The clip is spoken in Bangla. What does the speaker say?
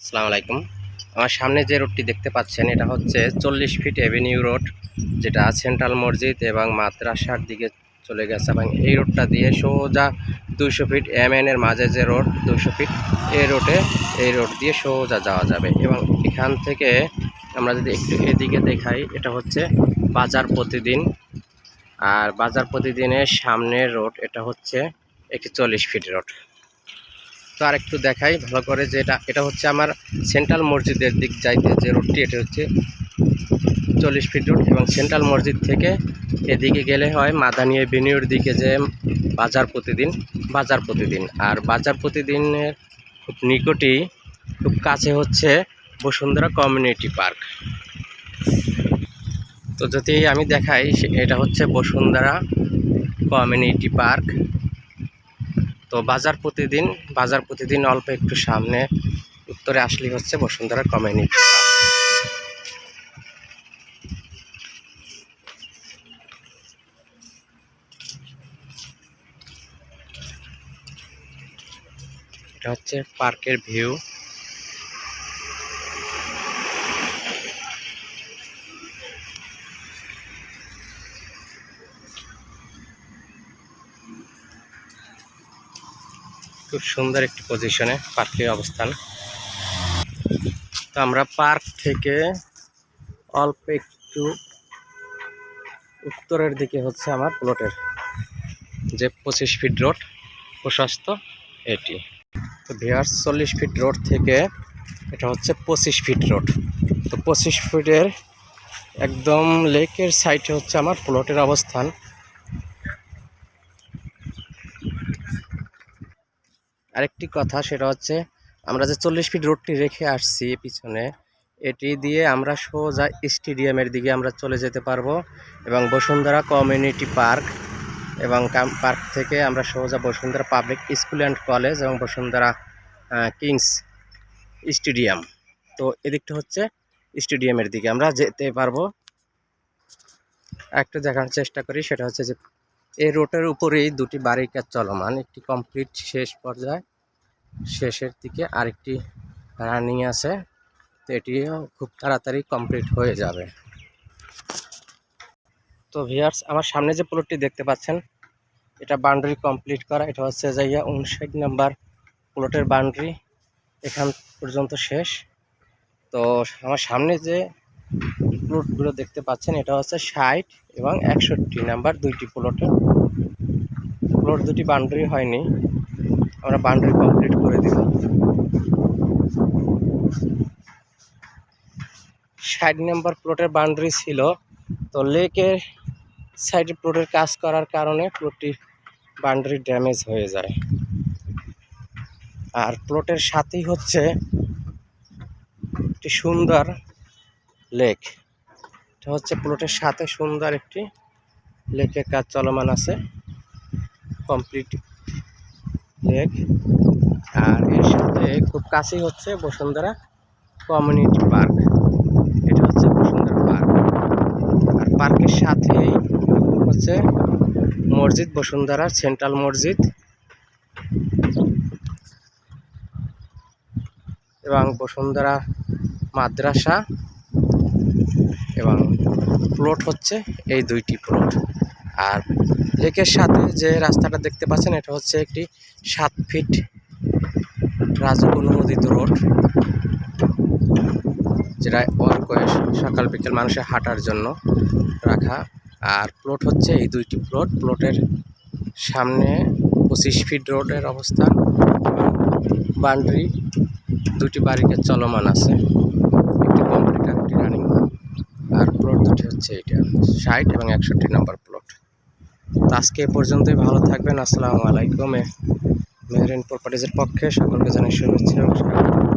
আসসালামু আলাইকুম। আমার সামনে যে রোডটি দেখতে পাচ্ছেন এটা হচ্ছে 40 ফিট এভিনিউ রোড, যেটা সেন্ট্রাল মসজিদ এবং মাদ্রাসার দিকে চলে গেছে। এবং এই রোডটা দিয়ে সোজা 200 ফিট এমএন এর মাঝে যে রোড 200 ফিট, এই রোড দিয়ে সোজা যাওয়া যাবে। এবং এখান থেকে আমরা যদি একটু এদিকে দেখাই, এটা হচ্ছে বাজার প্রতিদিন। আর বাজার প্রতিদিনের সামনের রোড এটা হচ্ছে একটি 40 ফিট রোড। তো আর একটু দেখাই ভালো করে, যে এটা হচ্ছে আমার সেন্ট্রাল মসজিদের দিক যাইতে যে রোডটি, এটা হচ্ছে 40 ফিট রোড। এবং সেন্ট্রাল মসজিদ থেকে এদিকে গেলে হয় মাদানী এভিনিউর দিকে, যে বাজার প্রতিদিন। আর বাজার প্রতিদিনের খুব নিকটেই, খুব কাছে হচ্ছে বসুন্ধরা কমিউনিটি পার্ক। তো যদি আমি দেখাই, এটা হচ্ছে বসুন্ধরা কমিউনিটি পার্ক। তো বাজার প্রতিদিন অল্প একটু সামনে উত্তরে আসলেই হচ্ছে বসুন্ধরা কমিউনিটি পার্ক। এটা হচ্ছে পার্কের ভিউ। খুব সুন্দর একটি পজিশনে পার্কের অবস্থান। তো আমরা পার্ক থেকে অল্প একটু উত্তরের দিকে হচ্ছে আমার প্লটের যে 25 ফিট রোড প্রশস্ত এটি। তো ভিউয়ার্স, 40 ফিট রোড থেকে এটা হচ্ছে 25 ফিট রোড। তো 25 ফিটের একদম লেকের সাইডে হচ্ছে আমার প্লটের অবস্থান। আরেকটি কথা, সেটা হচ্ছে আমরা যে 40 ফিট রোডটি রেখে আসছি পিছনে, এটি দিয়ে আমরা সোজা স্টেডিয়ামের দিকে আমরা চলে যেতে পারবো। এবং বসুন্ধরা কমিউনিটি পার্ক, এবং পার্ক থেকে আমরা সোজা Bashundhara public school and college এবং বসুন্ধরা কিংস স্টেডিয়াম। তো এদিকটা হচ্ছে স্টেডিয়ামের দিকে আমরা যেতে পারবো। একটু দেখার চেষ্টা করি, সেটা হচ্ছে যে এই রোডের উপরেই দুটি বাড়ির কাজ চলমান, একটি কমপ্লিট শেষের দিকে, আরেকটি রানিং আছে। তো এটিও খুব তাড়াতাড়ি কমপ্লিট হয়ে যাবে। তো ভিউয়ার্স, আমার সামনে যে প্লটটি দেখতে পাচ্ছেন, এটা বাউন্ডারি কমপ্লিট করা। এটা হচ্ছে যাইয়া 59 নাম্বার প্লটের বাউন্ডারি, এখান পর্যন্ত শেষ। তো আমার সামনে যে প্লটগুলো দেখতে পাচ্ছেন, এটা হচ্ছে 60 এবং 61 নাম্বার দুইটি প্লট দুটি বাউন্ডারি হয়নি, আমরা বাউন্ডারি কমপ্লিট করে দিব। 60 নাম্বার প্লটের বাউন্ডারি ছিল, তো লেকের সাইডে প্লটের কাজ করার কারণে প্লটটির বাউন্ডারি ড্যামেজ হয়ে যায়। আর প্লটের সাথেই হচ্ছে একটি সুন্দর লেক। এটা হচ্ছে প্লটের সাথে সুন্দর একটি লেকের কাজ চলমান আছে, কমপ্লিট লেক। আর এর সাথে খুব কাছেই হচ্ছে বসুন্ধরা কমিউনিটি পার্ক। এটা হচ্ছে বসুন্ধরা পার্ক। আর পার্কের সাথেই হচ্ছে মসজিদ, বসুন্ধরা সেন্ট্রাল মসজিদ এবং বসুন্ধরা মাদ্রাসা। এবং প্লট হচ্ছে এই দুইটি প্লট। আর লেকের সাথে যে রাস্তাটা দেখতে পাচ্ছেন, এটা হচ্ছে একটি 7 ফিট রাজুক অনুমোদিত রোড, যেটা সকাল বিকেল মানুষের হাঁটার জন্য রাখা। আর প্লট হচ্ছে এই দুইটি প্লটের সামনে 25 ফিট রোডের অবস্থান। বাউন্ডারি দুটি বাড়িকে চলমান আছে, একটি কমপ্লিট আর একটি রানিং। আর প্লট দুটি হচ্ছে এটা 60 এবং 61 নাম্বার প্লট। তো আজকে এ পর্যন্তই, ভালো থাকবেন। আসসালামু আলাইকুম। মেহেরিন প্রপার্টিজের পক্ষে সকলকে জানাই শুভেচ্ছা এবং স্বাগত।